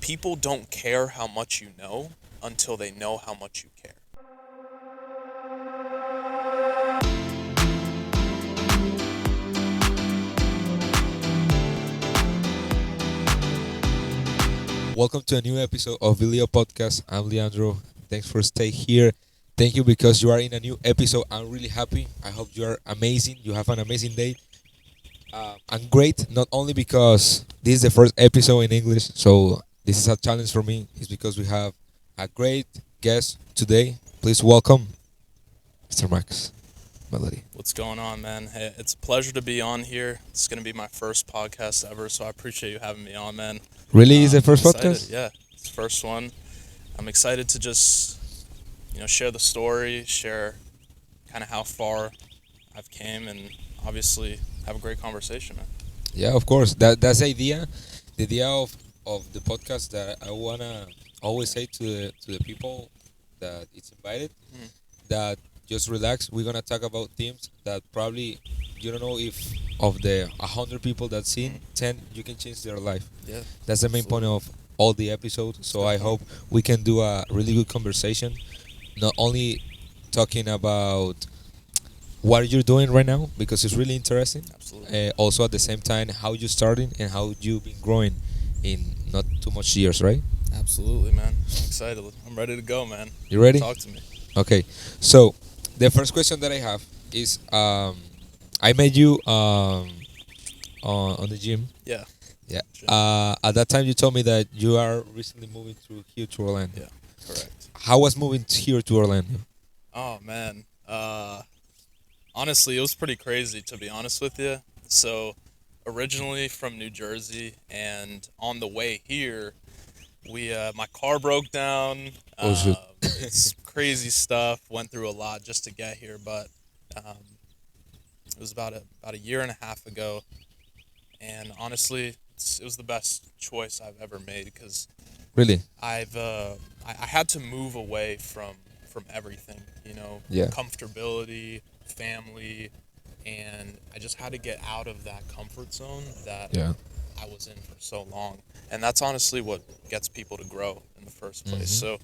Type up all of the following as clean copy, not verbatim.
people don't care how much you know until they know how much you care. Welcome to a new episode of Beleo podcast. I'm Leandro. Thanks for staying here. Thank you because you are in a new episode. I'm really happy. I hope you are amazing. You have an amazing day. I'm great, not only because this is the first episode in English, so this is a challenge for me. It's because we have a great guest today. Please welcome Mr. Max Melody. What's going on, man? Hey, it's a pleasure to be on here. It's going to be my first podcast ever, so I appreciate you having me on, man. Really, is the I'm first excited. podcast? Yeah, it's the first one. I'm excited to just, share the story, share kind of how far I've came, and obviously have a great conversation, man. Yeah, of course. That's the idea. The idea of the podcast that I wanna always say to the people that it's invited Mm. that just relax. We're gonna talk about themes that probably you don't know if of the 100 people that seen 10 you can change their life. Yeah. That's the main point Absolutely. of all the episodes. So Good I point. hope we can do a really good conversation. Not only talking about what you're doing right now because it's really interesting. Absolutely. Also at the same time how you starting and how you've been growing in not too much years, right? Absolutely, man. I'm excited. I'm ready to go, man. You ready? Talk to me. Okay. So the first question that I have is I met you on the gym. Yeah. Yeah. Sure. At that time you told me that you are recently moving through here to Orlando. Yeah. Correct. How was moving here to Orlando? Oh man. Honestly, it was pretty crazy to be honest with you. So, originally from New Jersey, and on the way here, we my car broke down. Oh shit. It's crazy stuff. Went through a lot just to get here, but it was about a year and a half ago, and honestly, it was the best choice I've ever made because Really? I had to move away from everything, Yeah. comfortability, family, and I just had to get out of that comfort zone that Yeah. I was in for so long. And that's honestly what gets people to grow in the first place. Mhm. So,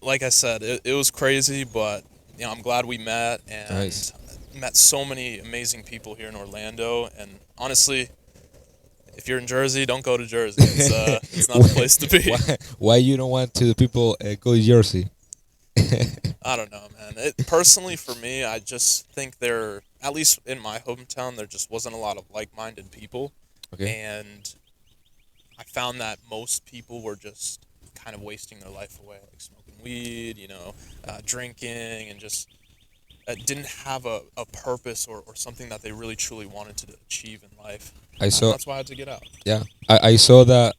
like I said, it was crazy, but I'm glad we met and Nice. met so many amazing people here in Orlando. And honestly, if you're in Jersey, don't go to Jersey. It's not the place to be. Why you don't want to the people go to Jersey? I don't know, man. Personally, for me, I just think at least in my hometown, there just wasn't a lot of like-minded people. Okay. And I found that most people were just kind of wasting their life away, like smoking weed, drinking, and just didn't have a purpose or something that they really truly wanted to achieve in life. I And saw. that's why I had to get out. Yeah. I saw that.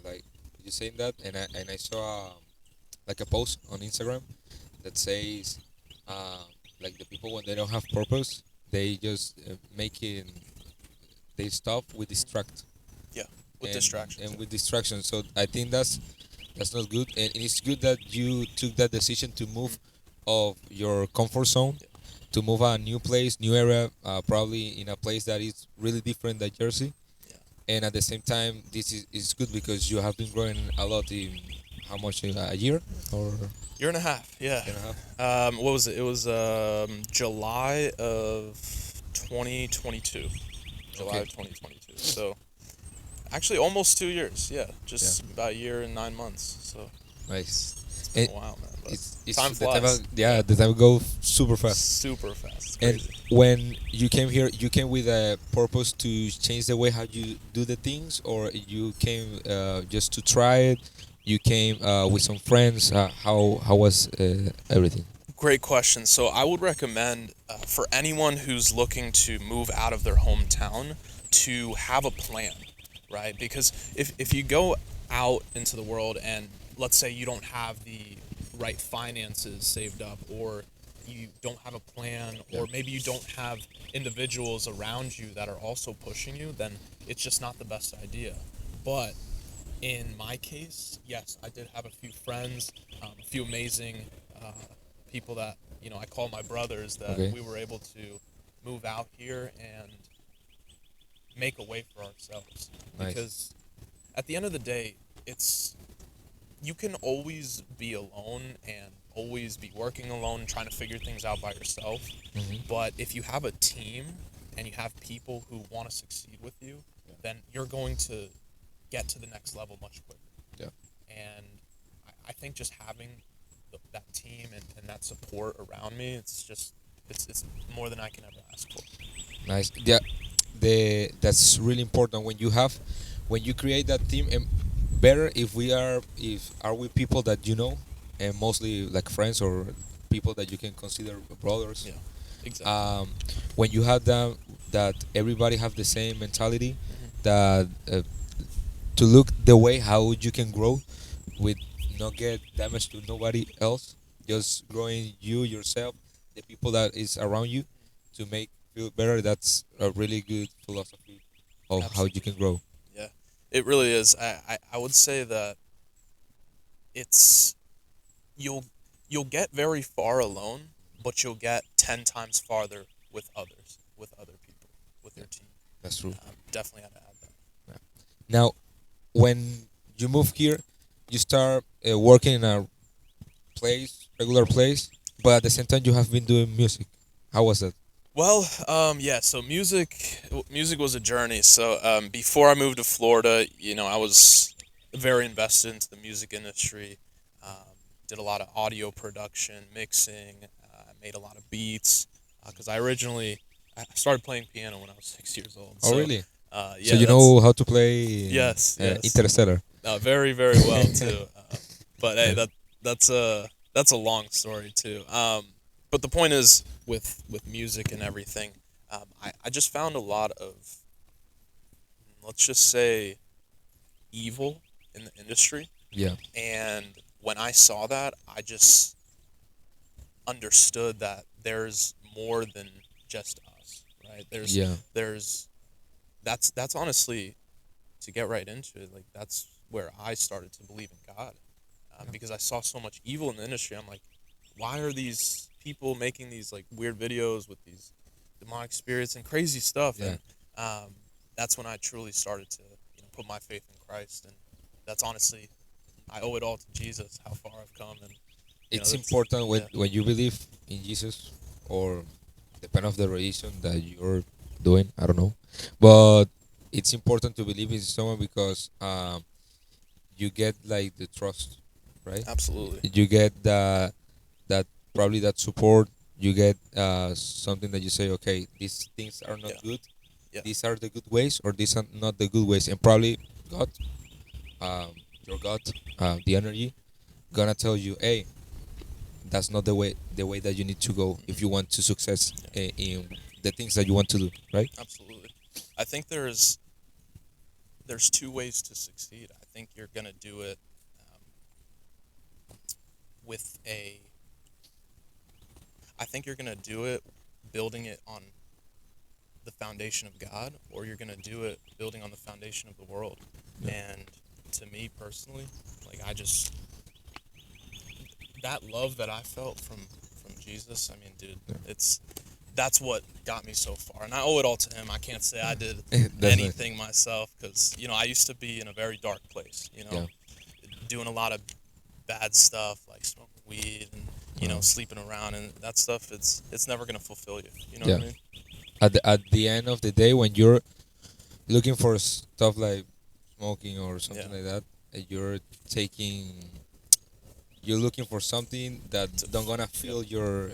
Like you saying that, and I saw like a post on Instagram that says, like the people when they don't have purpose, they just making they stop with distract Yeah, with and, distractions. and with distraction. So I think that's not good, and it's good that you took that decision to move of your comfort zone, to move a new place, new area, probably in a place that is really different than Jersey. Yeah. And at the same time, this is good because you have been growing a lot in how much a year or Year and a half, yeah. year and a half. What was it? It was July of 2022. July Okay. of 2022. So, actually, almost 2 years. Yeah, just Yeah. about a year and 9 months. So, Nice. it's been And a while, man. But it's time the time flies. yeah, the time go super fast. Super fast. It's And crazy. when you came here, you came with a purpose to change the way how you do the things, or you came just to try it. You came with some friends. How was everything? Great question. So, I would recommend for anyone who's looking to move out of their hometown to have a plan, right? Because if you go out into the world and let's say you don't have the right finances saved up, or you don't have a plan, or maybe you don't have individuals around you that are also pushing you, then it's just not the best idea. But in my case, yes, I did have a few friends, a few amazing people that I call my brothers, that Okay. we were able to move out here and make a way for ourselves. Nice. Because at the end of the day, it's you can always be alone and always be working alone and trying to figure things out by yourself. But if you have a team and you have people who want to succeed with you, then you're going to get to the next level much quicker. Yeah. And I think just having that team and that support around me, it's more than I can ever ask for. Nice. Yeah, that's really important when you create that team. And better if are we people that you know, and mostly like friends or people that you can consider brothers. Yeah, exactly. When you have them, that everybody have the same mentality, Mhm. that to look the way how you can grow with not get damage to nobody else, just growing you yourself, the people that is around you, to make feel better. That's a really good philosophy of how you Absolutely. can grow. Yeah, it really is. I would say that it's you'll you'll get very far alone, but you'll get 10 times farther with others, with other people, with Yeah, your team. that's true. Definitely had to add that. Yeah. Now, when you move here, you start working in a regular place, but at the same time you have been doing music. How was that? Well, yeah. So music was a journey. So before I moved to Florida, I was very invested into the music industry. Um, did a lot of audio production, mixing. Made a lot of beats because I started playing piano when I was 6 years old. Oh, So really? So yeah, you that's know how to play yes. Interstellar? Very very well too. But hey, Nice. that's a long story too. But the point is with music and everything, I just found a lot of, let's just say, evil in the industry. Yeah, And when I saw that, I just understood that there's more than just us, right? yeah, There's that's honestly, to get right into it, like that's where I started to believe in God, because I saw so much evil in the industry. I'm like, why are these people making these like weird videos with these demonic spirits and crazy stuff? yeah. And um, that's when I truly started to put my faith in Christ, and that's honestly, I owe it all to Jesus. How far I've come, and It's that's important yeah, when you believe in Jesus, or depend of the religion that you're doing. I don't know, but it's important to believe in someone because you get like the trust, right? absolutely, You get that probably that support. You get something that you say, okay, these things are not yeah, good. yeah, These are the good ways, or these are not the good ways, and probably God, um, your God, the energy, gonna tell you, hey, that's not the way that you need to go if you want to success yeah, in the things that you want to do, right? absolutely. I think there's two ways to succeed. I think you're gonna do it um, with a. I think you're gonna do it building it on the foundation of God, or you're gonna do it building on the foundation of the world. Yeah. And to me personally, like that love that I felt from Jesus. I mean, dude, Yeah. that's what got me so far, and I owe it all to him. I can't say I did That's nice. anything myself because I used to be in a very dark place. Yeah. Doing a lot of bad stuff like smoking weed and Wow. sleeping around, and that stuff. It's never gonna fulfill you. You know Yeah. what I mean? At the end of the day, when you're looking for stuff like smoking or Yeah. something like that, you're taking, you're looking for something that To don't gonna yeah. fill your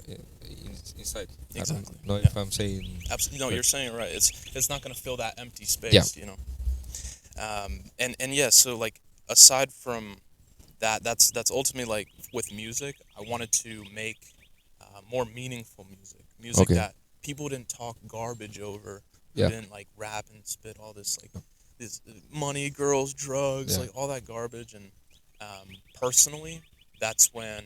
inside. I don't Exactly. know Yeah. if I'm saying. Absolutely. No, Right. you're saying it right. It's not gonna fill that empty Yeah. space. And yeah. So like aside from that, that's ultimately like with music. I wanted to make more meaningful music Okay. that people didn't talk garbage over, who Yeah. didn't like rap and spit all this money, girls, drugs, Yeah. like all that garbage. And personally, that's when,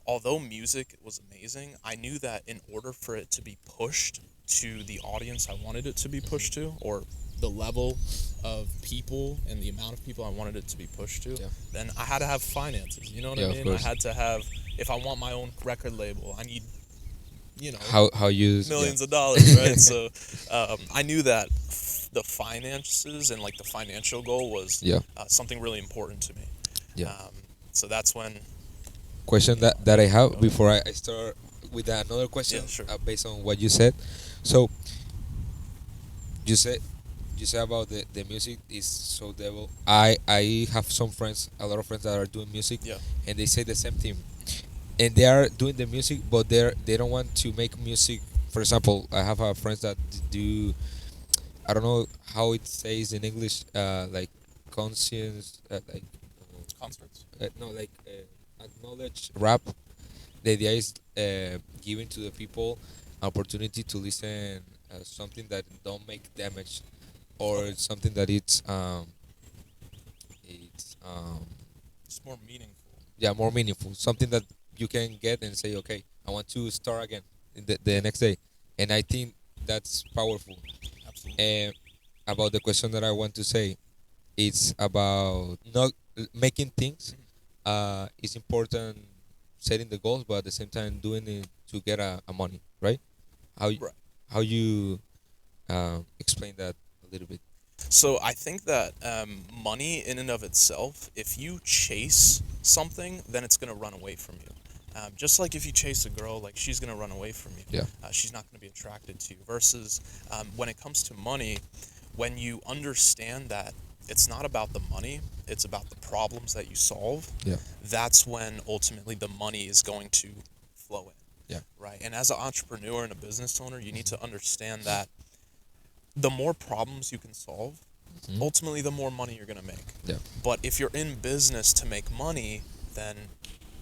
although music was amazing, I knew that in order for it to be pushed to the audience I wanted it to be pushed to, or the level of people and the amount of people I wanted it to be pushed to, Yeah. then I had to have finances. You know what Yeah. I Of mean? I course. had to have, if I want my own record label, I need, How you? Yeah. millions of dollars, right? So I knew that the finances and like the financial goal was Yeah. something really important to me. Yeah. So that's when. Question that I have before I start with another question, Yeah, sure. based on what you said. So you said about the music is so devil. I have some friends, a lot of friends that are doing music, Yeah. and they say the same thing. And they are doing the music, but they don't want to make music. For example, I have friends that do, I don't know how it says in English, like conscience, Concerts. no, like acknowledge rap. The idea is giving to the people opportunity to listen something that don't make damage, or Okay. something that it's It's more meaningful. yeah, more meaningful, something that you can get and say, okay, I want to start again in the Yeah. next day. And I think that's powerful. Absolutely. And about the question that I want to say, it's about not making things. It's important setting the goals, but at the same time doing it to get a money, right? How Right. how you explain that a little bit? So I think that money in and of itself, if you chase something, then it's gonna run away from you. Just like if you chase a girl, like she's gonna run away from you. Yeah. She's not gonna be attracted to you. Versus when it comes to money, when you understand that it's not about the money, it's about the problems that you solve. Yeah. That's when ultimately the money is going to flow in. Yeah. Right. And as an entrepreneur and a business owner, you need to understand that the more problems you can solve, Mhm. ultimately the more money you're going to make. Yeah. But if you're in business to make money, then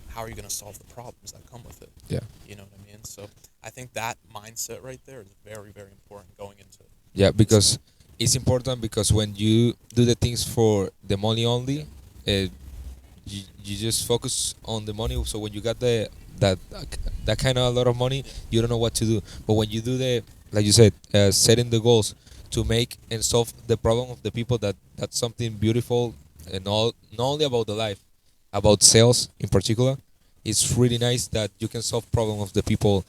how are you going to solve the problems that come with it? Yeah. You know what I mean? So I think that mindset right there is very, very important going into it. Yeah, because it's important, because when you do the things for the money only, you just focus on the money. So when you got that that kind of a lot of money, you don't know what to do. But when you do the, like you said, setting the goals to make and solve the problem of the people, that's something beautiful. And all, not only about the life, about sales in particular. It's really nice that you can solve problem of the people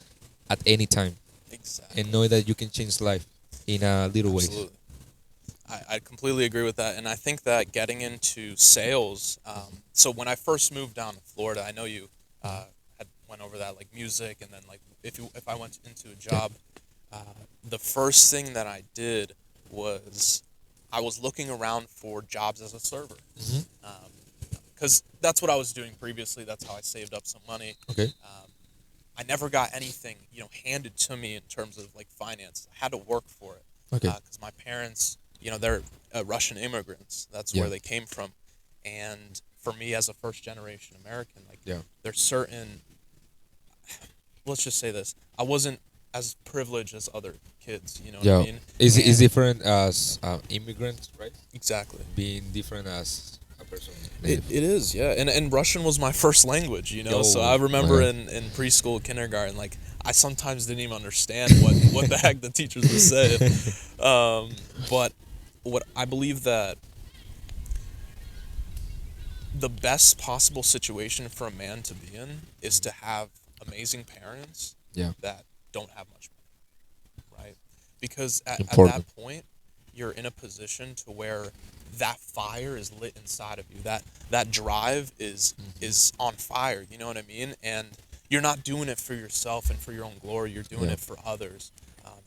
at any time, Exactly. and know that you can change life in a little ways. Absolutely. I completely agree with that. And I think that getting into sales, so when I first moved down to Florida, I know you had went over that, like music, and then like if I went into a job, uh, the first thing that I did was I was looking around for jobs as a server, Mhm. because that's what I was doing previously. That's how I saved up some money. Okay. I never got anything, handed to me in terms of like finance. I had to work for it. Okay. Because my parents, they're Russian immigrants. That's Yeah. where they came from. And for me, as a first generation American, like Yeah. there's certain, let's just say this, I wasn't as privileged as other kids. You know what I Yeah. mean? Is And- different as immigrant, right? Exactly. Being different as a person. It is, yeah. And Russian was my first language, so I Yo, remember my in preschool, kindergarten, like I sometimes didn't even understand what the heck the teachers were saying. But what I believe that the best possible situation for a man to be in is to have amazing parents Yeah. that don't have much money, right? Because at Important. that point, you're in a position to where that fire is lit inside of you. That drive is on fire. You know what I mean? And you're not doing it for yourself and for your own glory. You're doing Yeah. it for others.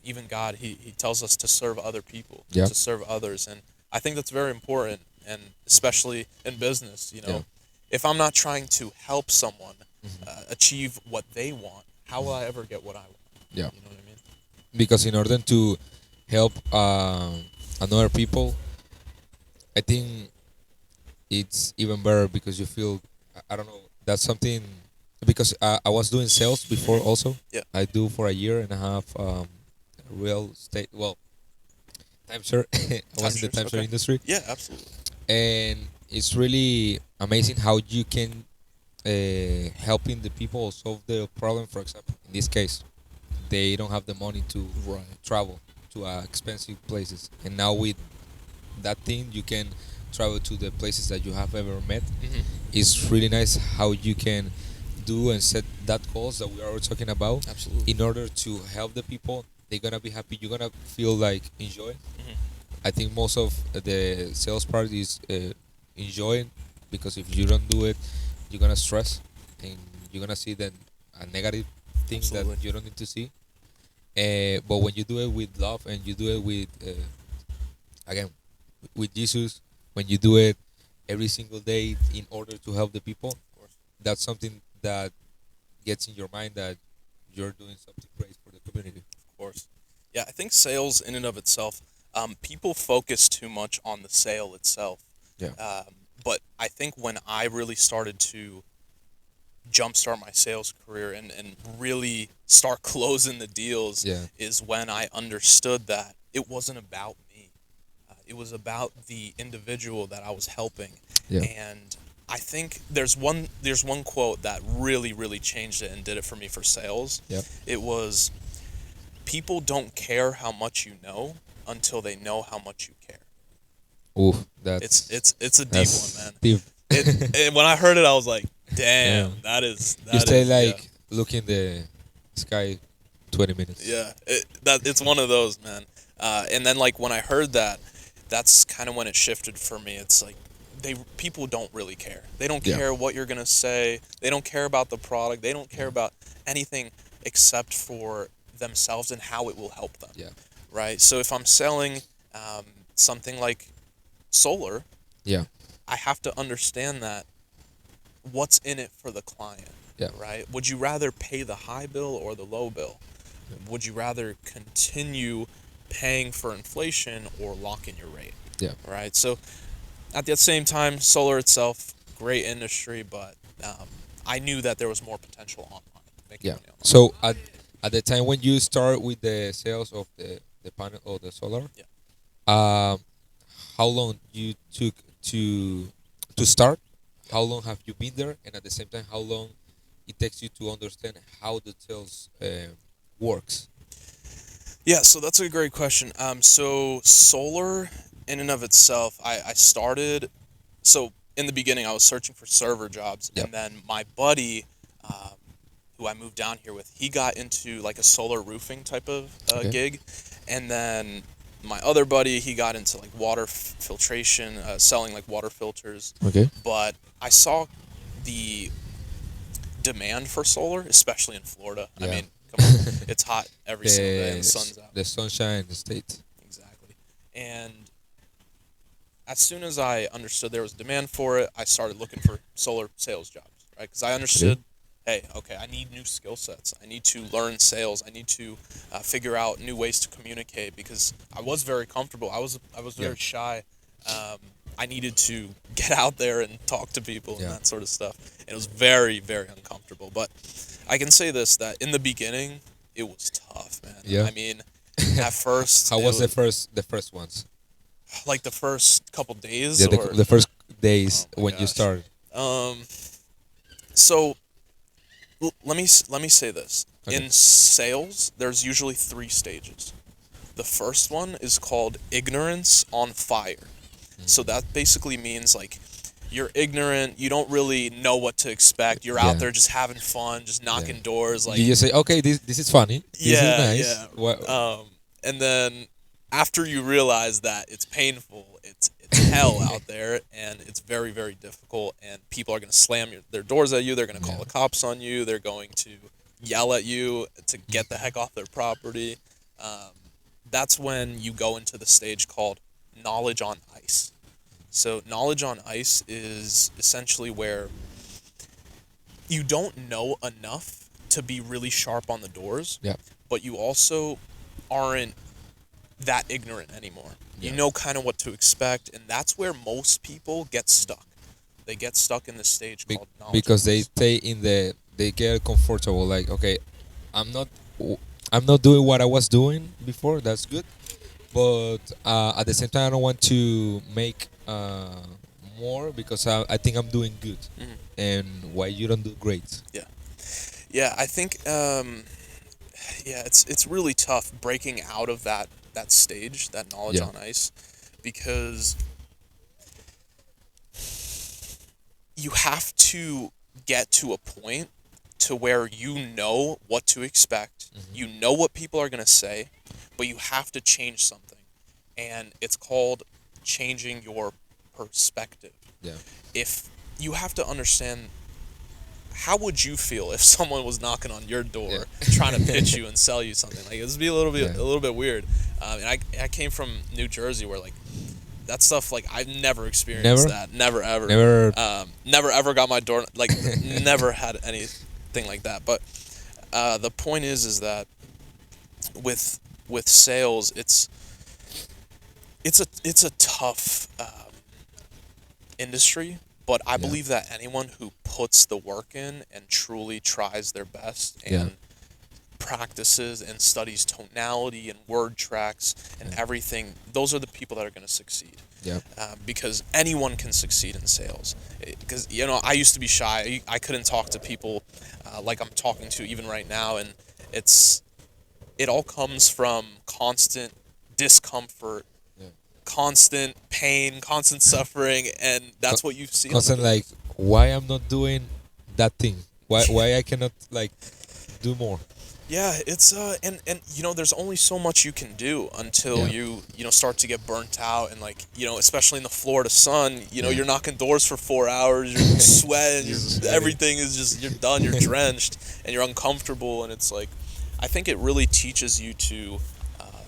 Even God, he tells us to serve other people, Yeah. to serve others, and I think that's very important. And especially in business, Yeah. if I'm not trying to help someone Mhm. achieve what they want, how will I ever get what I want? Yeah. You know what I mean? Because in order to help another people, I think it's even better, because you feel, I don't know, that's something, because I was doing sales before also. Yeah. I do for a year and a half, real estate, well, timeshare. I was in the Timeshares, timeshare okay. industry, Yeah, absolutely. and it's really amazing how you can helping the people solve the problem. For example, in this case, they don't have the money to Right. travel to expensive places, and now with that thing you can travel to the places that you have ever met. Hmm. It's really nice how you can do and set that goals that we are talking about, Absolutely. in order to help the people. They're gonna be happy, you're gonna feel like enjoy, Hmm. I think most of the sales part is enjoying, because if you don't do it, you're gonna stress and you're gonna see then a negative thing that Absolutely. you don't need to see. But when you do it with love and you do it with again with Jesus, when you do it every single day in order to help the people, Of course. that's something that gets in your mind that you're doing something great for the community. Of course. Yeah, I think sales in and of itself, people focus too much on the sale itself. Yeah. But I think when I really started to jumpstart my sales career and really start closing the deals Yeah. is when I understood that it wasn't about me. It was about the individual that I was helping. Yeah. And I think there's one quote that really changed it and did it for me for sales. Yeah. It was, people don't care how much you know until they know how much you care. Ooh, It's a deep that's one, man. deep. And when I heard it, I was like, Yeah. damn, that is You stay yeah. like looking the sky 20 minutes. Yeah, it's one of those, man. And then like when I heard that, that's kind of when it shifted for me. It's like people don't really care. They don't Yeah. care what you're gonna say. They don't care about the product. They don't care about anything except for themselves and how it will help them. Yeah. Right. So if I'm selling something like solar, Yeah. I have to understand that what's in it for the client. Yeah. Right? Would you rather pay the high bill or the low bill? Would you rather continue paying for inflation or lock in your rate? Yeah. Right? So at the same time, solar itself, great industry, but I knew that there was more potential online. Making Yeah. money online. So at the time when you start with the sales of the panel or the solar, Yeah. how long you took to start? How long have you been there? And at the same time, how long it takes you to understand how the sales works? Yeah, so that's a great question. So solar in and of itself, I started, so in the beginning I was searching for server jobs, Yep. and then my buddy, who I moved down here with, he got into like a solar roofing type of Okay. gig, and then my other buddy, he got into like water filtration, selling like water filters. Okay. But I saw the demand for solar, especially in Florida. I Yeah. mean, come on, it's hot every single day and the sun's out. The sunshine state. Exactly. And as soon as I understood there was demand for it, I started looking for solar sales jobs, right? Because I understood, hey, okay, I need new skill sets. I need to learn sales. I need to figure out new ways to communicate, because I was very comfortable. I was very shy. I needed to get out there and talk to people and that sort of stuff. And it was very uncomfortable. But I can say this, that in the beginning, it was tough, man. Yeah. I mean, at first, How was the first ones? like the first couple days, Yeah, or the first days Oh my when you gosh. started. So let me say this. Okay. In sales, there's usually 3 stages. The first one is called ignorance on fire. So that basically means like you're ignorant, you don't really know what to expect. You're out Yeah. there just having fun, just knocking Yeah. doors, like You just say, okay, this is funny. This is nice. yeah. What? And then after you realize that it's painful, it's hell out there, and it's very difficult, and people are going to slam their doors at you. They're going to call Yeah. the cops on you. They're going to yell at you to get the heck off their property. That's when you go into the stage called knowledge on ice. So knowledge on ice is essentially where you don't know enough to be really sharp on the doors, Yeah. but you also aren't that ignorant anymore. You Yeah. know kind of what to expect, and that's where most people get stuck. They get stuck in this stage called knowledge. Because on they ice. stay they get comfortable. Like, okay, I'm not I'm not doing what I was doing before. That's good, but at the same time, I don't want to make more, because I think I'm doing good. Mhm. And why you don't do great? Yeah, I think it's really tough breaking out of that stage, that knowledge Yeah. on ice, because you have to get to a point to where you know what to expect. Mhm. You know what people are going to say, but you have to change something. and it's called changing your perspective. Yeah. If you have to understand, how would you feel if someone was knocking on your door Yeah. trying to pitch you and sell you something? Like, this would be Yeah. a little bit weird. And I came from New Jersey, where like that stuff, like I've never experienced Never? that. Never ever. Never. Never ever got my door, like never had anything like that. But the point is that with sales, it's a tough industry, but I Yeah. believe that anyone who puts the work in and truly tries their best and Yeah. practices and studies tonality and word tracks and everything, those are the people that are going to succeed. Yeah. Because anyone can succeed in sales. Because, I used to be shy. I couldn't talk to people like I'm talking to even right now, and it all comes from constant discomfort, Yeah. constant pain, constant suffering, and that's what you see. Constant like, why I'm not doing that thing? Why I cannot like do more? Yeah, it's and there's only so much you can do until Yeah. you start to get burnt out, and like especially in the Florida sun, Yeah. you're knocking doors for 4 hours, you're sweating, Just everything is just, you're done, you're drenched, and you're uncomfortable, and it's like, I think it really teaches you to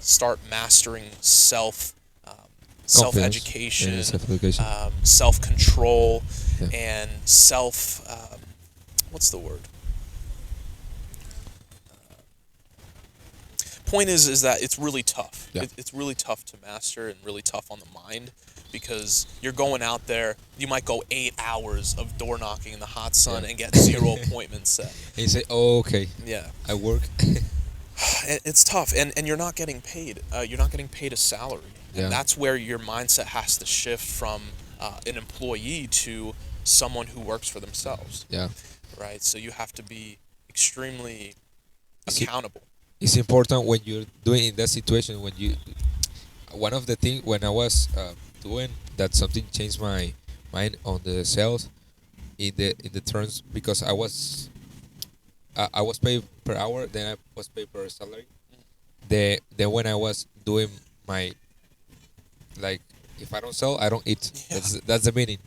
start mastering self education, Yeah, self-education. self control, Yeah. and self what's the word? Point is that it's really tough. Yeah. It's really tough to master and really tough on the mind, because you're going out there. You might go 8 hours of door knocking in the hot sun Yeah. and get 0 appointments set. And you say, oh, okay, Yeah, I work. it's tough, and you're not getting paid. You're not getting paid a salary, Yeah. and that's where your mindset has to shift from an employee to someone who works for themselves. Yeah. Right. So you have to be extremely Is it- accountable. It's important when you're doing in that situation, when you one of the things when I was doing that, something changed my mind on the sales in the terms, because I was paid per hour, then I was paid per salary. Then when I was doing my, like, if I don't sell, I don't eat. Yeah. That's the meaning.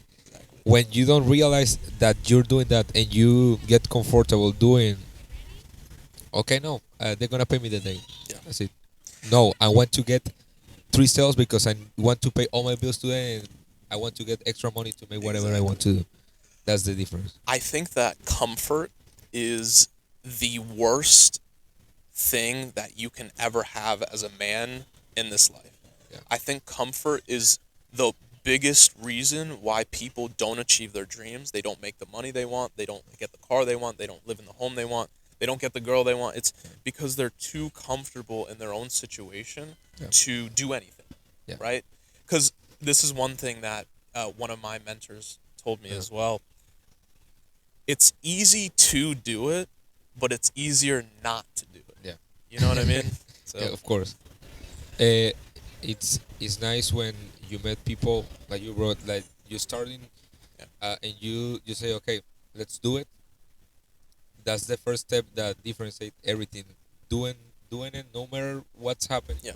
When you don't realize that you're doing that and you get comfortable doing, okay, no, they're gonna pay me the day. Yeah. That's it. No, I want to get 3 sales because I want to pay all my bills today, and I want to get extra money to make whatever I want to do. That's the difference. I think that comfort is the worst thing that you can ever have as a man in this life. Yeah. I think comfort is the biggest reason why people don't achieve their dreams. They don't make the money they want. They don't get the car they want. They don't live in the home they want. They don't get the girl they want. It's because they're too comfortable in their own situation Yeah. to do anything, Yeah. right? Because this is one thing that one of my mentors told me as well. It's easy to do it, but it's easier not to do it. Yeah. You know what I mean? So Yeah, of course. It's nice when you met people like you wrote, like you starting, and you say, okay, let's do it. That's the first step that differentiates everything. Doing it no matter what's happening. Yeah.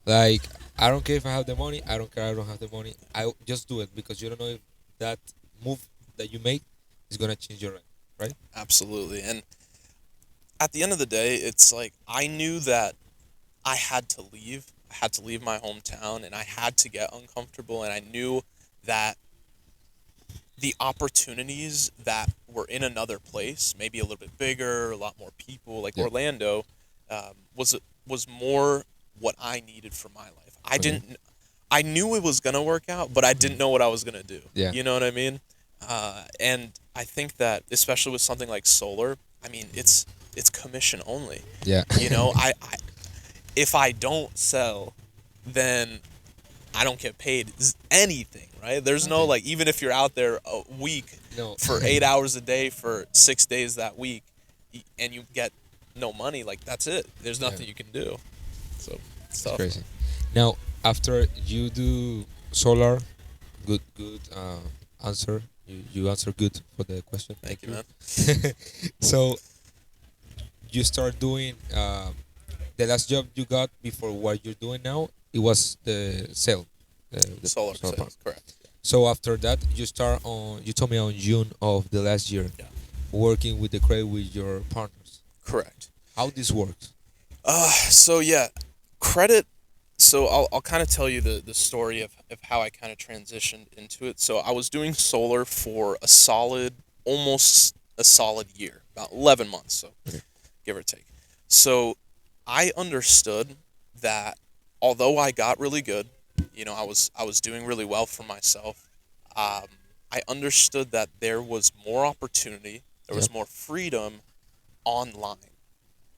Like, I don't care if I have the money. I don't care. I don't have the money. I just do it because you don't know if that move that you make is gonna change your life, right? Absolutely. And at the end of the day, it's like, I knew that I had to leave. I had to leave my hometown, and I had to get uncomfortable, and I knew that the opportunities that were in another place, maybe a little bit bigger, a lot more people, like Yeah. Orlando, was more what I needed for my life. I knew it was gonna work out, but I didn't know what I was gonna do. Yeah. You know what I mean? And I think that, especially with something like solar, I mean, it's commission only. Yeah. You know, I if I don't sell, then I don't get paid anything, right? There's no, Nothing. like, even if you're out there a week No. for 8 hours a day for 6 days that week, and you get no money, like, that's it. There's nothing Yeah. you can do. So it's It's tough. crazy. Now, after you do solar, good answer. You answer good for the question. Thank you, man. So you start doing the last job you got before what you're doing now. it was the sale, the Solar solar panel. sales, correct. So after that, you start on. You told me on June of the last year, Yeah, working with the credit with your partners. correct. How this works? So yeah, credit. So I'll kind of tell you the story of how I kind of transitioned into it. So I was doing solar for almost a solid year, about 11 months, so Okay. give or take. So I understood that although I got really good, I was doing really well for myself. Um, I understood that there was more opportunity, there was Yep. more freedom online,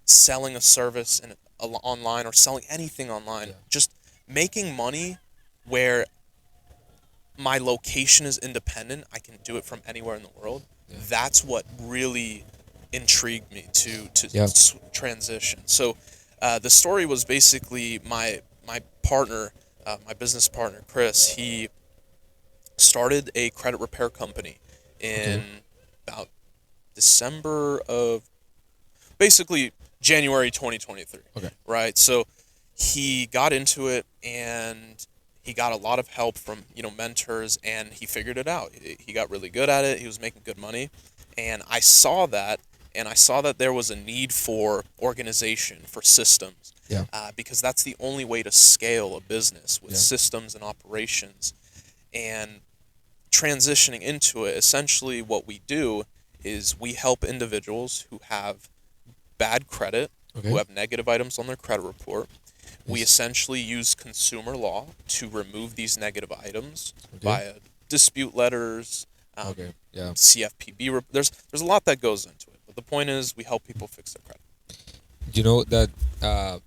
selling a service online or selling anything online, Yeah. just making money where my location is independent. I can do it from anywhere in the world. Yeah. That's what really intrigued me to Yeah. transition. So the story was basically my partner, my business partner Chris. He started a credit repair company in Okay. about December of basically January 2023, Okay. right? So he got into it and he got a lot of help from, mentors, and he figured it out. He got really good at it. He was making good money. And I saw that, there was a need for organization, for systems, Yeah. because that's the only way to scale a business with Yeah. systems and operations. And transitioning into it, essentially what we do is we help individuals who have bad credit, Okay. who have negative items on their credit report. We Yes. essentially use consumer law to remove these negative items Okay. via dispute letters, Okay. Yeah. CFPB. There's a lot that goes into it, but the point is we help people fix their credit. You know that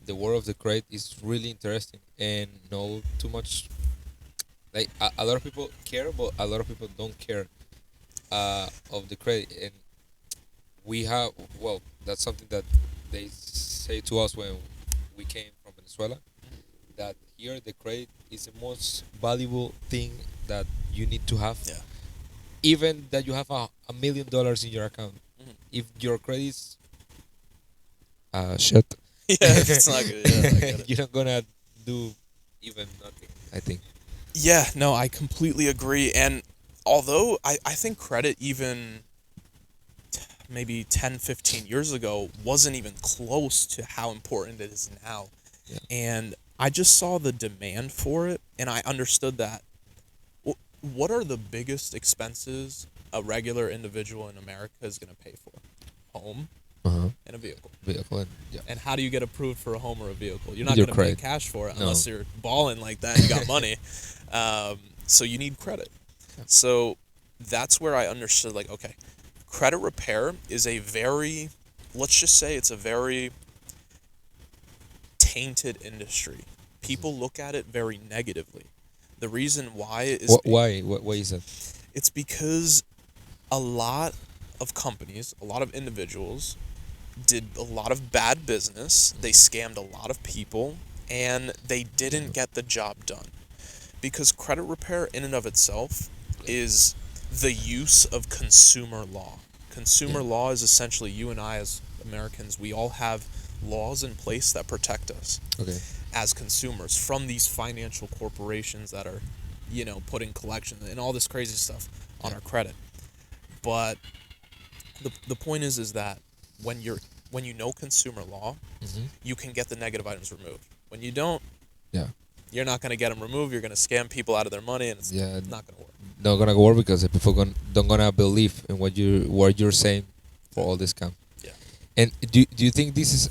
the world of the credit is really interesting and no too much. Like a lot of people care, but a lot of people don't care of the credit. And we have, well, that's something that they say to us when we came from Venezuela, that here the credit is the most valuable thing that you need to have. Yeah. Even that you have $1 million in your account, Mhm. if your credit's shut, Yeah, it's not good. Yeah, I get it. you're not gonna do even nothing, I think. Yeah, no, I completely agree. And although I think credit even maybe 10, 15 years ago wasn't even close to how important it is now. Yeah. And I just saw the demand for it, and I understood that. What are the biggest expenses a regular individual in America is going to pay for? Home Uh-huh. and a vehicle. Vehicle and yeah. And how do you get approved for a home or a vehicle? You're With not your going to pay credit. cash for it No. unless you're balling like that and you got money. So you need credit. Yeah. So that's where I understood, like, okay, credit repair is let's just say it's a very tainted industry. People look at it very negatively. The reason why is Why? Why is that? it's because a lot of companies, a lot of individuals did a lot of bad business. They scammed a lot of people, and they didn't get the job done. Because credit repair in and of itself is the use of consumer law. Consumer Yeah. law is essentially you and I as Americans, we all have laws in place that protect us Okay. as consumers from these financial corporations that are, putting collection and all this crazy stuff on Yeah. our credit. But the point is that when you know consumer law, Mm-hmm. you can get the negative items removed. When you don't, Yeah. you're not going to get them removed. You're going to scam people out of their money, and it's Yeah. not going to work. Not gonna work because the people don't gonna believe in what you're saying for all this scam. Yeah. And do you think this is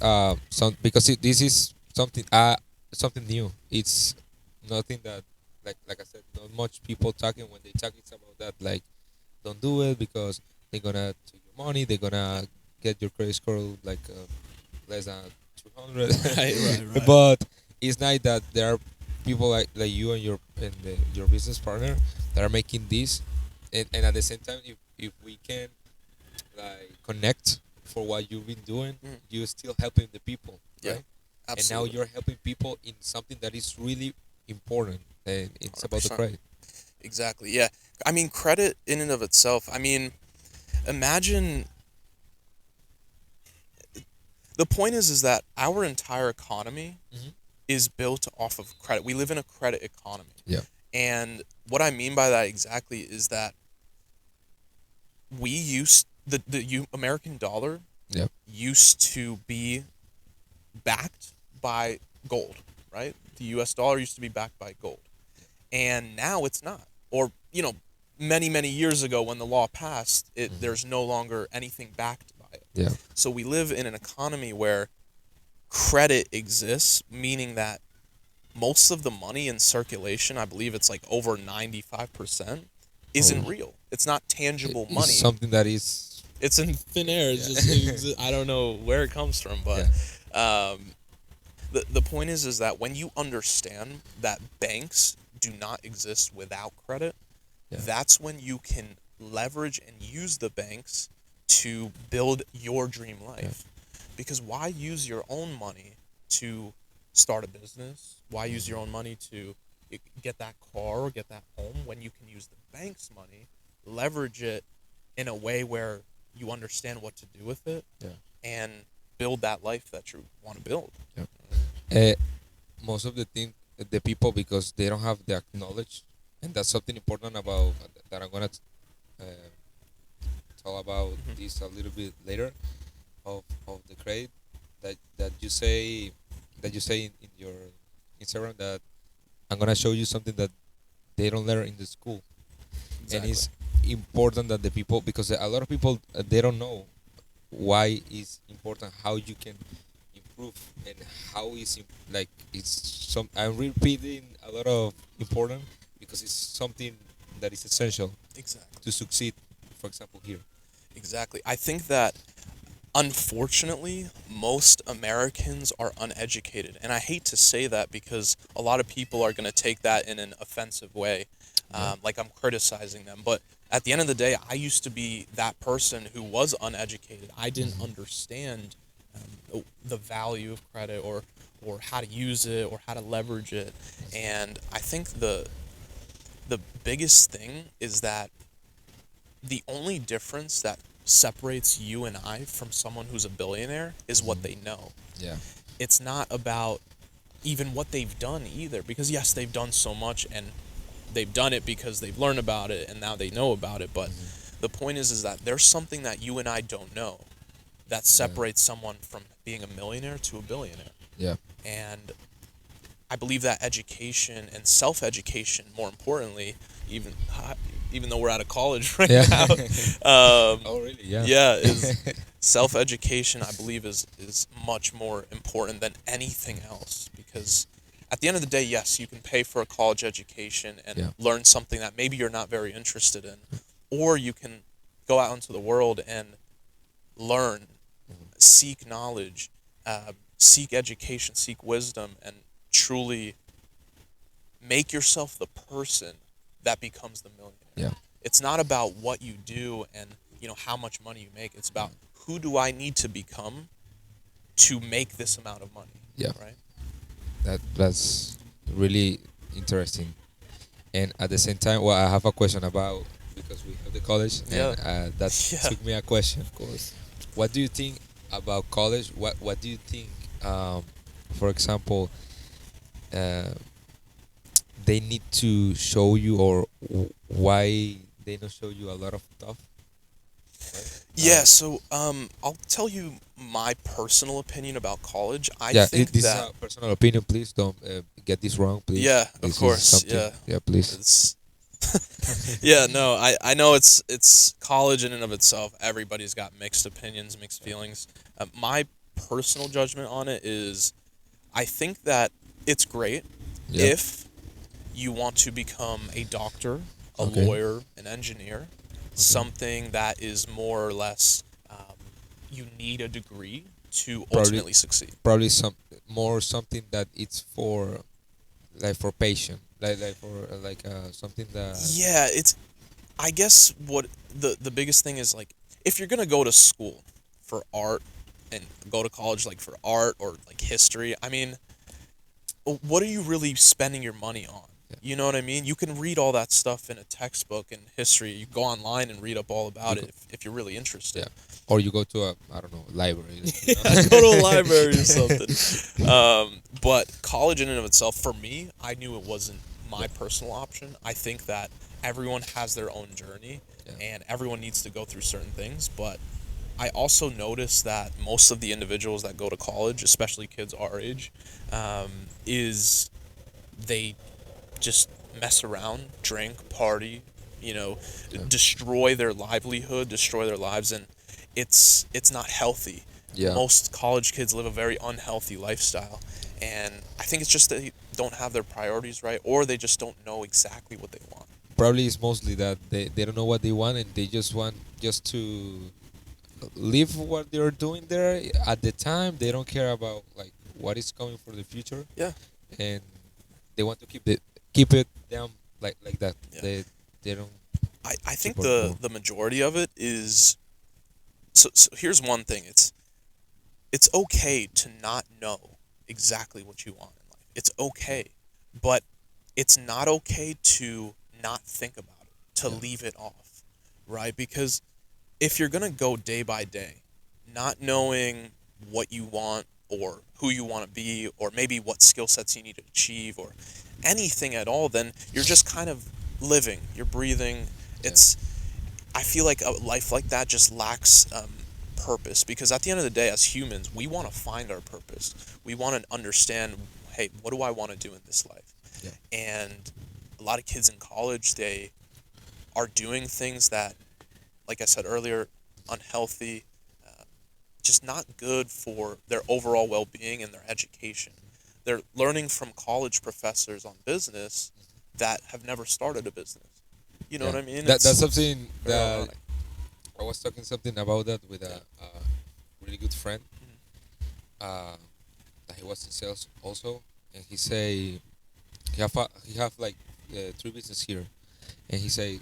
because this is something new? It's nothing that like I said, not much people talking. When they talk, it's about that, like, don't do it because they're gonna take your money. They're gonna get your credit score like less than 200. Right. But it's not that there are people like you and your business partner that are making this, and at the same time, if we can like connect for what you've been doing, Mhm. you're still helping the people, Yeah, right? And now absolutely. you're helping people in something that is really important, and it's about the 100%. credit. Exactly. Yeah. I mean, credit in and of itself. I mean, imagine. The point is that our entire economy Mhm. is built off of credit. We live in a credit economy. Yeah. And what I mean by that exactly is that we used the American dollar Yeah. used to be backed by gold, right? The US dollar used to be backed by gold. And now it's not. Or, many, many years ago when the law passed, there's no longer anything backed by it. Yeah. So we live in an economy where credit exists, meaning that most of the money in circulation, I believe it's like over 95%, isn't real. It's not tangible It's money. something that is. It's in thin air. It's just, I don't know where it comes from, but the point is that when you understand that banks do not exist without credit, that's when you can leverage and use the banks to build your dream life. Because why use your own money to start a business? Why use your own money to get that car or get that home when you can use the bank's money, leverage it in a way where you understand what to do with it, and build that life that you want to build. Most of the people, because they don't have the knowledge, and that's something important about that I'm gonna tell about this a little bit later of the credit that you say in your Instagram, that I'm gonna show you something that they don't learn in the school. Exactly. And it's important that the people, because a lot of people they don't know why it's important, how you can improve, and how is like it's some. I'm repeating a lot of important because it's something that is essential Exactly. to succeed. For example, here. Exactly. I think that unfortunately, most Americans are uneducated. And I hate to say that because a lot of people are going to take that in an offensive way, like I'm criticizing them. But at the end of the day, I used to be that person who was uneducated. I didn't understand the value of credit or how to use it or how to leverage it. And I think the biggest thing is that the only difference that separates you and I from someone who's a billionaire is what they know. Yeah. It's not about even what they've done either, because yes, they've done so much and they've done it because they've learned about it and now they know about it, but the point is that there's something that you and I don't know that separates someone from being a millionaire to a billionaire. Yeah. And I believe that education and self-education, more importantly, even though we're out of college right now. Oh, really? Yeah. Yeah, is self-education, I believe, is much more important than anything else, because at the end of the day, yes, you can pay for a college education and learn something that maybe you're not very interested in, or you can go out into the world and learn, seek knowledge, seek education, seek wisdom, and truly make yourself the person that becomes the millionaire. Yeah. It's not about what you do and how much money you make. It's about who do I need to become to make this amount of money. Yeah. Right. That's really interesting. And at the same time, well, I have a question about, because we have the college, and that took me a question. Of course. What do you think about college? What do you think, for example, they need to show you, or why they don't show you a lot of stuff? Right? Yeah, so I'll tell you my personal opinion about college. I think this that is a personal opinion. Please don't get this wrong, please. Yeah, This of is course. something- Yeah, please. it's yeah, no, I know it's college in and of itself. Everybody's got mixed opinions, mixed feelings. My personal judgment on it is, I think that it's great if you want to become a doctor, a lawyer, an engineer, something that is more or less, you need a degree to ultimately succeed. Probably something that it's for, like, for patient, like for something that. Yeah, it's, I guess what the biggest thing is, like, if you're gonna go to school for art and go to college like for art or like history, I mean, what are you really spending your money on? You know what I mean? You can read all that stuff in a textbook in history. You go online and read up all You about it go, if you're really interested. yeah, or you go to a, I don't know, library. Yeah, go to a library or something. But college in and of itself, for me, I knew it wasn't Yeah, my personal option. I think that everyone has their own journey yeah, and everyone needs to go through certain things. But I also noticed that most of the individuals that go to college, especially kids our age, is they just mess around, drink, party, you know, yeah, destroy their livelihood, destroy their lives, and it's not healthy. yeah. Most college kids live a very unhealthy lifestyle, and I think it's just they don't have their priorities right, or they just don't know exactly what they want. Probably it's mostly that they don't know what they want and they just want just to live what they're doing there at the time. They don't care about like what is coming for the future, Yeah, and they want to keep it down like that. yeah. They don't I think support more. the majority of it is so here's one thing. It's okay to not know exactly what you want in life. It's Yeah, okay. But it's not okay to not think about it, to yeah, leave it off, right? Because if you're going to go day by day, not knowing what you want or who you want to be or maybe what skill sets you need to achieve or anything at all, then you're just kind of living, you're breathing. yeah. It's I feel like a life like that just lacks purpose because at the end of the day, as humans, we want to find our purpose. We want to understand, hey, what do I want to do in this life? Yeah. And a lot of kids in college, they are doing things that, like I said earlier, unhealthy, uh, just not good for their overall well-being and their education. They're learning from college professors on business that have never started a business. You know Yeah. what I mean? That's It's something very that ironic. I was talking something about that with Yeah. a really good friend. Mhm. Uh, that he was in sales also, and he have like three business here, and he say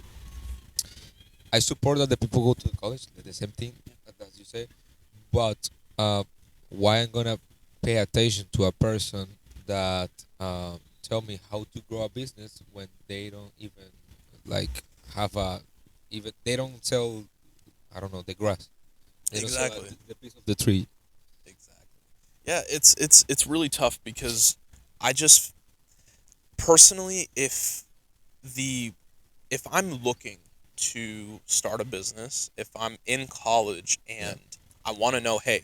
I support that the people go to college, the same thing as you say, but why I'm gonna pay attention to a person that tell me how to grow a business when they don't even like have a even they don't sell, I don't know, the grass, they don't sell Exactly. the piece of the tree. Exactly. Yeah, it's really tough because I just personally the if I'm looking to start a business, if I'm in college Yeah, and I want to know, hey,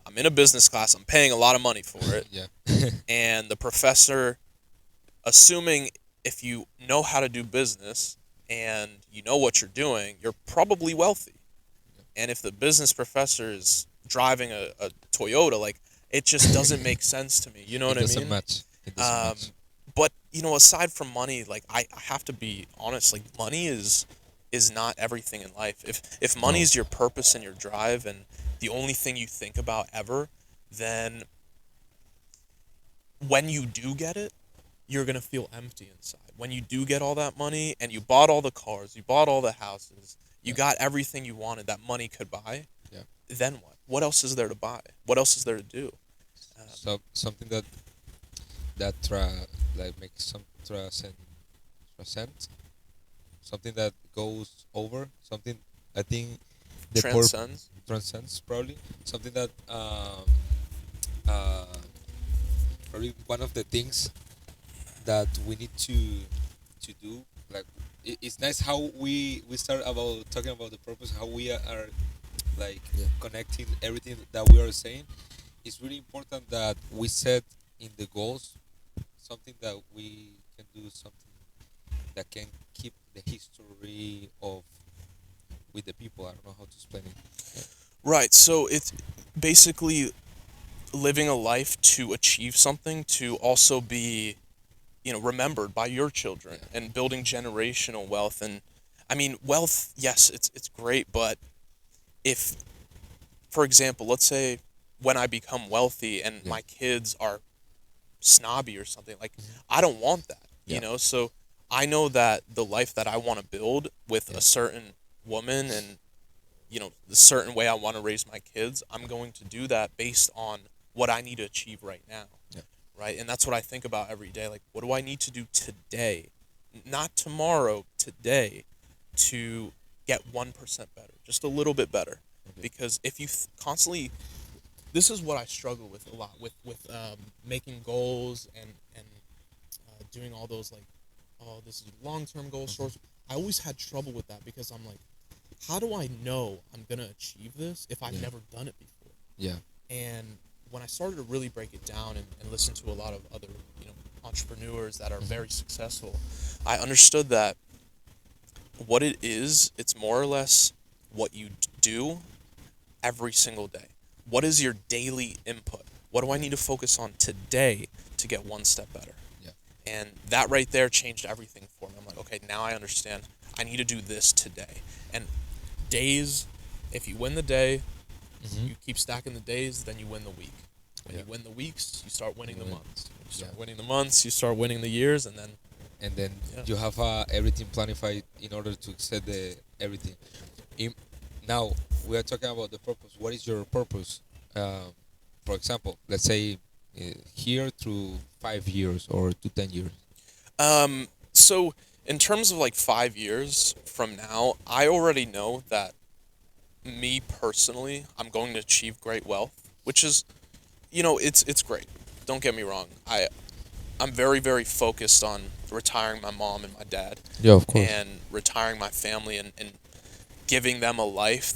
I'm in a business class, I'm paying a lot of money for it, yeah, and the professor assuming if you know how to do business and you know what you're doing, you're probably wealthy. And if the business professor is driving a Toyota, like it just doesn't make sense to me. You know it what I doesn't mean? match. It doesn't Um, match. but aside from money, like I have to be honest. Like money is not everything in life. If money No. is your purpose and your drive and the only thing you think about ever, then when you do get it, you're gonna feel empty inside. When you do get all that money and you bought all the cars, you bought all the houses, you Yeah, got everything you wanted that money could buy, yeah. then what? What else is there to buy? What else is there to do? So something that like makes some transcend, something that goes over something. I think the poor Transcends. transcends probably something that uh, probably one of the things that we need to do. Like it's nice how we start about talking about the purpose, how we are like Yeah. connecting everything that we are saying. It's really important that we set in the goals something that we can do, something that can keep the history of with the people. I don't know how to explain it. Right. So it's basically living a life to achieve something to also be, remembered by your children Yeah, and building generational wealth. And I mean, wealth, yes, it's great, but if, for example, let's say when I become wealthy and yeah, my kids are snobby or something, like mhm, I don't want that, yeah, So I know that the life that I want to build with yeah, a certain woman and the certain way I want to raise my kids, I'm yeah, going to do that based on what I need to achieve right now, yeah. right? And that's what I think about every day. Like, what do I need to do today, not tomorrow, today, to get 1% better, just a little bit better? Okay. Because if you constantly, this is what I struggle with a lot with making goals and doing all those like, oh, this is long-term goals, short. I always had trouble with that because I'm like, how do I know I'm gonna achieve this if I've Yeah. never done it before? Yeah. And when I started to really break it down and listen to a lot of other, entrepreneurs that are very successful, I understood that what it is, it's more or less what you do every single day. What is your daily input? What do I need to focus on today to get one step better? Yeah. And that right there changed everything for me. I'm like, okay, now I understand. I need to do this today. And days, if you win the day, you keep stacking the days, then you win the week. When you win the weeks, you start winning the win. months. When you start Yeah. winning the months, you start winning the years, and then And then Yeah. you have everything planified in order to set the everything. Now we are talking about the purpose. What is your purpose? For example, let's say here through 5 years or to 10 years. So in terms of like 5 years from now, I already know that me personally, I'm going to achieve great wealth, which is, it's great. Don't get me wrong. I'm very, very focused on retiring my mom and my dad Yeah, of and retiring my family and giving them a life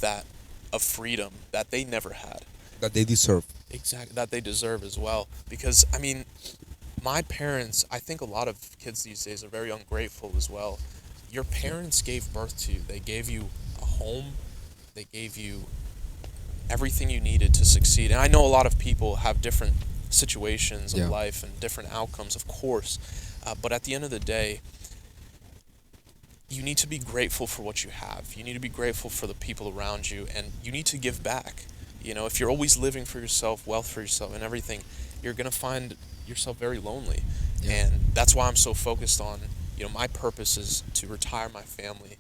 of freedom that they never had. That they deserve. Exactly, that they deserve as well. Because, I mean, my parents, I think a lot of kids these days are very ungrateful as well. Your parents gave birth to you. They gave you a home. They gave you everything you needed to succeed. And I know a lot of people have different situations of Yeah. life and different outcomes, of course. But at the end of the day, you need to be grateful for what you have. You need to be grateful for the people around you, and you need to give back. If you're always living for yourself, wealth for yourself, and everything, you're going to find yourself very lonely. Yeah. And that's why I'm so focused on, my purpose is to retire my family.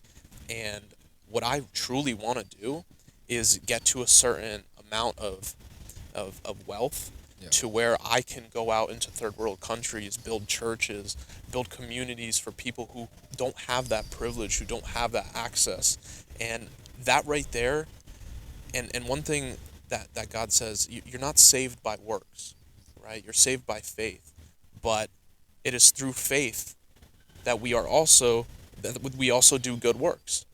And what I truly want to do is get to a certain amount of wealth Yeah. to where I can go out into third world countries, build churches, build communities for people who don't have that privilege, who don't have that access. And that right there, and one thing that God says, you're not saved by works, right? You're saved by faith. But it is through faith that we also do good works,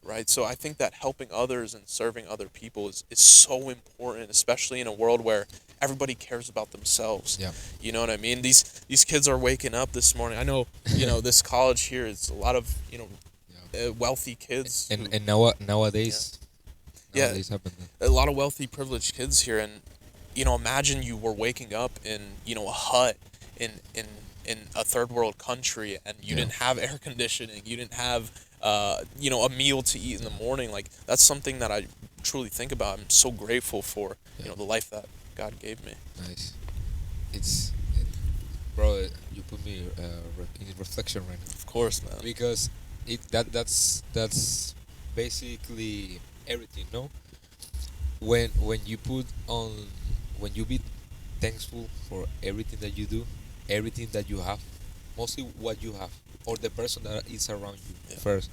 right? So I think that helping others and serving other people is so important, especially in a world where everybody cares about themselves. Yeah. You know what I mean? These kids are waking up this morning. I know, this college here is a lot of, wealthy kids. And nowadays, Yeah. nowadays happen. A lot of wealthy, privileged kids here, and imagine you were waking up in a hut in a third world country, and you Yeah. didn't have air conditioning, you didn't have a meal to eat in the morning. Like, that's something that I truly think about. I'm so grateful for the life that God gave me. Nice. It's, bro. You put me in reflection right now Of course, man. because that's basically everything. No, when you put on when you be thankful for everything that you do, everything that you have, mostly what you have or the person that is around you. Yeah. First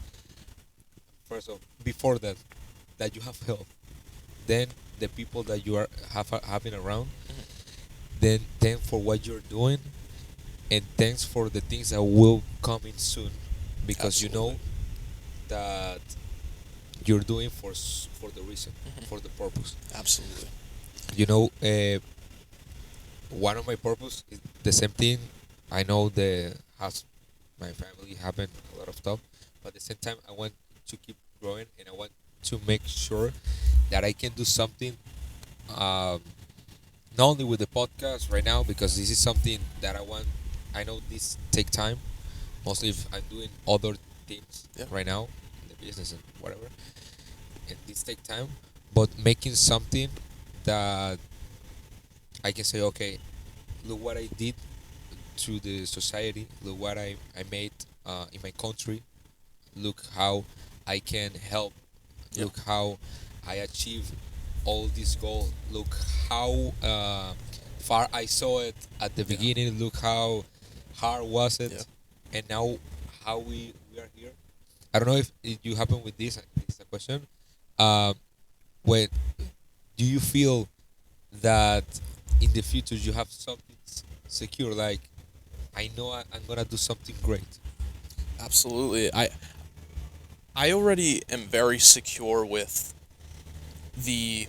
of before that you have health, then the people that you are having around, then thank for what you're doing, and thanks for the things that will come in soon, because you know that you're doing for the reason, for the purpose. Absolutely. You know, one of my purpose is the same thing. I know the has my family having a lot of stuff, but at the same time I want to keep growing, and I want to make sure that I can do something, um, not only with the podcast right now, because this is something that I want. I know this take time, mostly if I'm doing other things Yeah. right now in the business and whatever, and this take time, but making something that I can say, okay, look what I did to the society, look what I made in my country, look how I can help, Yeah. look how I achieve all this goal, look how far I saw it at the Yeah. beginning. Look how hard was Yeah. it, and now how we are here. I don't know if you happen with this. This is a question. Um, when do you feel that in the future you have something secure? Like I know I'm gonna do something great. Absolutely. I already am very secure with the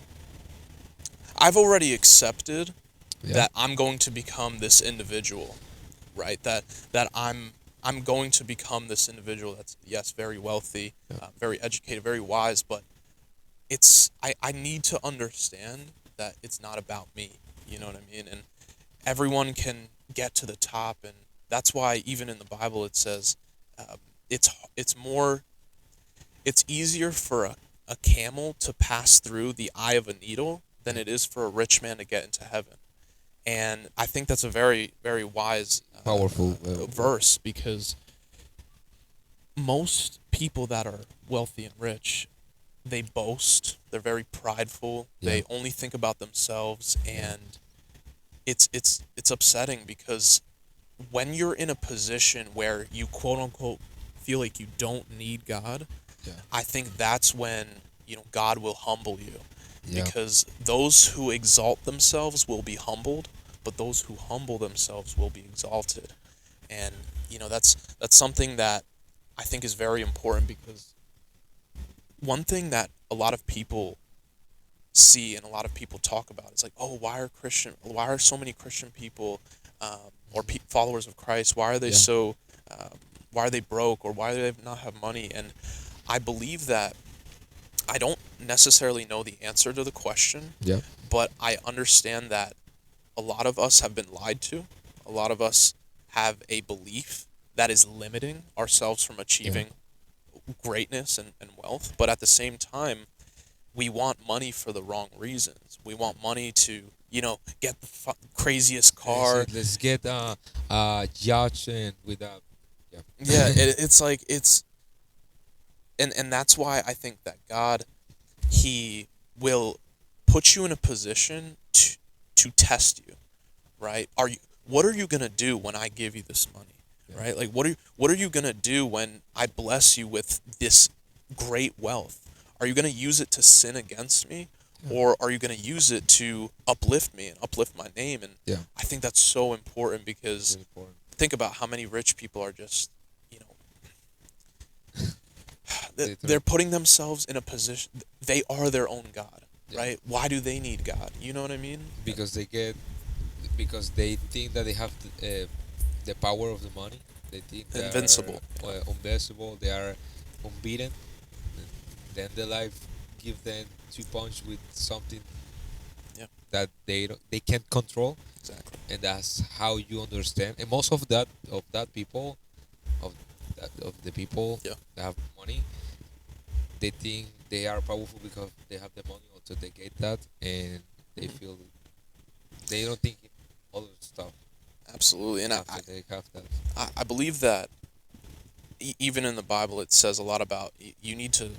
I've already accepted Yeah. that I'm going to become this individual, right? That I'm going to become this individual that's, yes, very wealthy, Yeah. very educated, very wise, but I need to understand that it's not about me. You know what I mean? And everyone can get to the top, and that's why even in the Bible it says um, it's more it's easier for a camel to pass through the eye of a needle than it is for a rich man to get into heaven. And I think that's a very, very wise Powerful. verse, because most people that are wealthy and rich, they boast, they're very prideful, Yeah. they only think about themselves, and it's upsetting, because when you're in a position where you quote unquote feel like you don't need God, Yeah. I think that's when, God will humble you, Yeah. because those who exalt themselves will be humbled, but those who humble themselves will be exalted. And that's something that I think is very important, because one thing that a lot of people see and a lot of people talk about is like, oh, why are so many Christian people, or followers of Christ, why are they Yeah. so why are they broke, or why do they not have money? And I believe that I don't necessarily know the answer to the question, Yeah. but I understand that a lot of us have been lied to. A lot of us have a belief that is limiting ourselves from achieving greatness and wealth. But at the same time, we want money for the wrong reasons. We want money to, get the craziest car. Let's get yacht and with a yeah. Yeah, it's like and that's why I think that God, he will put you in a position to test you, right? What are you going to do when I give you this money? Yeah. Right? Like what are you going to do when I bless you with this great wealth? Are you going to use it to sin against me? Yeah. Or are you going to use it to uplift me and uplift my name? And Yeah. I think that's so important, because Really important. think about how many rich people are just, They they're putting themselves in a position, they are their own God, Yeah. right? Why do they need God? You know what I mean? Because they think that they have the power of the money. They think they Invincible. are invincible. They are unbeaten. Then the life give them two punch with something Yeah, that they can't control, exactly. and that's how you understand. And most of that people of the people Yeah. that have money, they think they are powerful because they have the money until they get that, and they Mhm. feel they don't think other stuff Absolutely. And after they have that. I believe that even in the Bible, it says a lot about you need to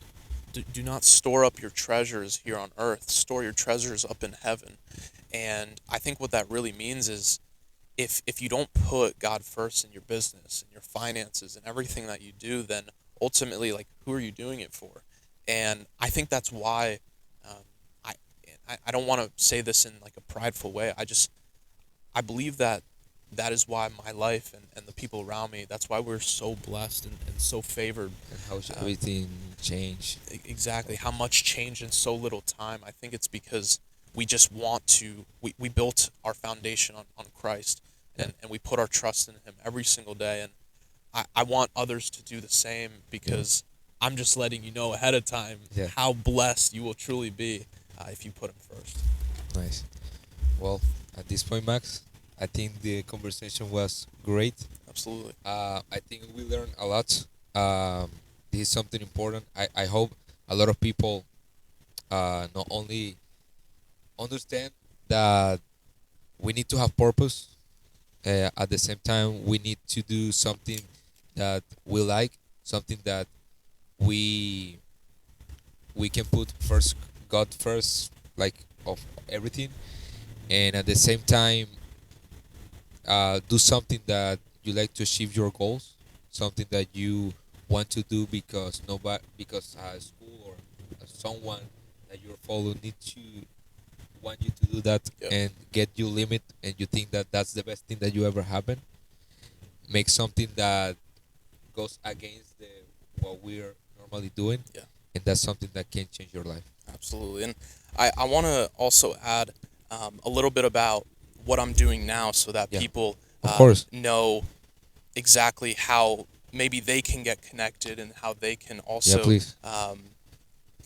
do not store up your treasures here on earth, store your treasures up in heaven. And I think what that really means is, if you don't put God first in your business and your finances and everything that you do, then ultimately, like, who are you doing it for? And I think that's why, um, I I don't want to say this in like a prideful way. I believe that that is why my life and the people around me, that's why we're so blessed and so favored. And how Um, everything change. exactly how much change in so little time. I think it's because we just want to, we built our foundation on Christ, Yeah. and we put our trust in him every single day. And I want others to do the same, because I'm just letting you know ahead of time Yeah. how blessed you will truly be if you put him first. Nice. Well, at this point, Max, I think the conversation was great. Absolutely. I think we learned a lot. This is something important. I hope a lot of people not only understand that we need to have purpose. At the same time, we need to do something that we like, something that we we can put first God first, like of everything, and at the same time do something that you like to achieve your goals, something that you want to do because nobody, because school or someone that you're following need to want you to do that Yeah. and get you limit, and you think that that's the best thing that you ever happen. Make something that goes against what we're normally doing, Yeah. and that's something that can change your life. Absolutely. And I want to also add a little bit about what I'm doing now so that Yeah. people Of course. know exactly how maybe they can get connected and how they can Yeah, also please.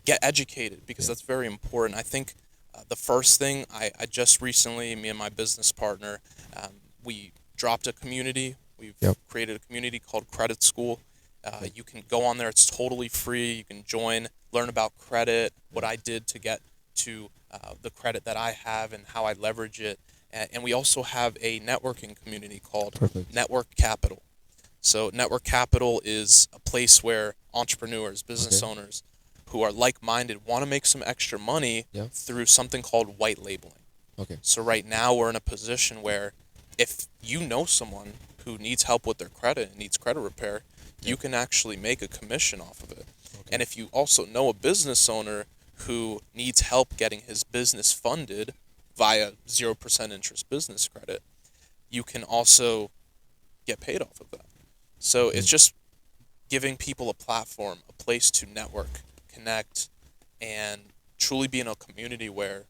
get educated, because Yeah. that's very important. I think the first thing I just recently, me and my business partner, we dropped a community. We've Yep. created a community called Credit School. You can go on there. It's totally free. You can join, learn about credit, what I did to get to the credit that I have and how I leverage it. And we also have a networking community called Perfect. Network Capital. So Network Capital is a place where entrepreneurs, business Okay. owners who are like-minded want to make some extra money Yeah. through something called white labeling. Okay. So right now we're in a position where if you know someone who needs help with their credit and needs credit repair, you can actually make a commission off of it. Okay. And if you also know a business owner who needs help getting his business funded via 0% interest business credit, you can also get paid off of that. So it's just giving people a platform, a place to network, connect, and truly be in a community where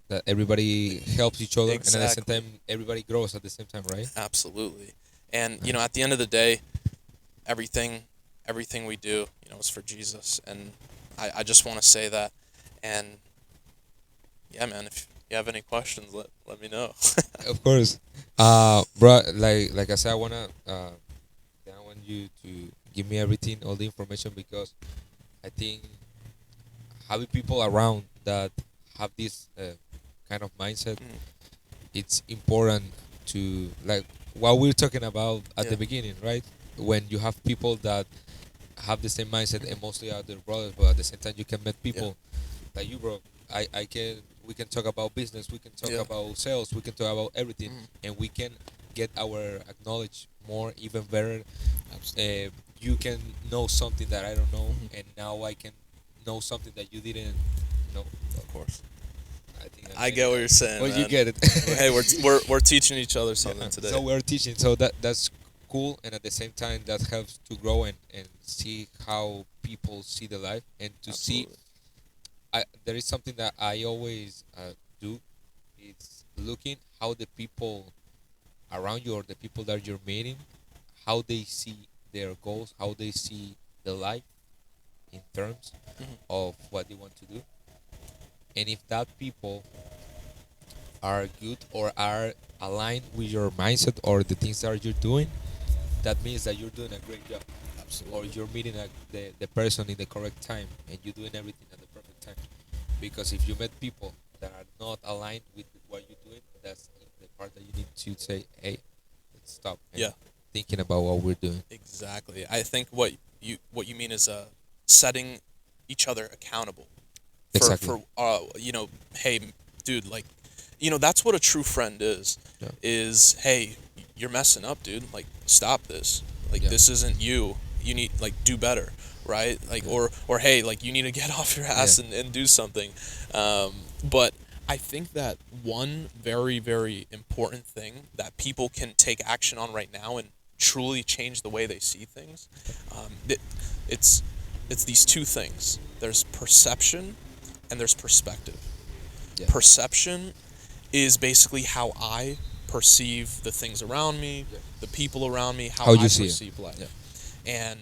That everybody helps each other, and at the same Exactly. time everybody grows at the same time, right? absolutely. And you know, at the end of the day, everything everything we do, you know, is for Jesus. And I just want to say that. And yeah, man, if you have any questions, let me know. Of course. Bro, like I said, I want you to give me everything, all the information, because I think having people around that have this kind of mindset, Mm, it's important to, like what we're talking about at yeah. the beginning, right? When you have people that have the same mindset, and mostly are their brothers, but at the same time you can meet people like you, bro. I can We can talk about business, we can talk Yeah. about sales, we can talk about everything, Mm, and we can get our acknowledge more, even better. absolutely. You can know something that I don't know, Mhm. and now I can know something that you didn't know. Of course. I think I'm I getting get what that. you're saying, Well, you man. get it. Hey, we're teaching each other something Yeah. today. So we're teaching, so that's cool, and at the same time that helps to grow and see how people see the life, and to see. Absolutely. There is something that I always do. It's looking how the people around you, or the people that you're meeting, how they see their goals, how they see the life in terms Mhm. of what they want to do, and if that people are good or are aligned with your mindset or the things that you're doing, that means that you're doing a great job, or Absolutely. you're meeting the person in the correct time, and you're doing everything at the perfect time. Because if you met people that are not aligned with what you're doing, that's the part that you need to say, hey, let's stop and Yeah. thinking about what we're doing. Exactly. I think what you mean is setting each other accountable Exactly. for you know, hey, dude, like, you know, that's what a true friend is. Yeah. Is, hey, you're messing up, dude. Like, stop this. Like, Yeah. this isn't you. You need, like, do better, right? Like, Yeah. or hey, like, you need to get off your ass Yeah. and do something. But I think that one very, very important thing that people can take action on right now and truly change the way they see things, it's it's these two things. There's perception and there's perspective. Yeah. Perception is basically how I perceive the things around me, Yeah. the people around me, how How I you see it. perceive Yeah. life. And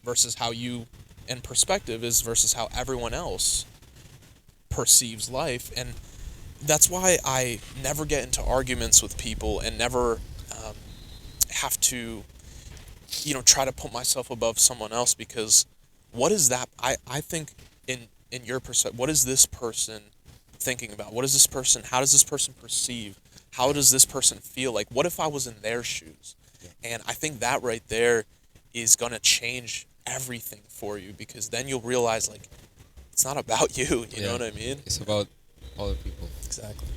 versus how you, and perspective is versus how everyone else perceives life. And that's why I never get into arguments with people and never have to, you know, try to put myself above someone else, because what is that? I think in your perspective, what is this person thinking about? What is this person? How does this person perceive? How does this person feel? Like, what if I was in their shoes? Yeah. And I think that right there is gonna change everything for you, because then you'll realize, like, it's not about you. You know Yeah. what I mean? It's about other people. Exactly.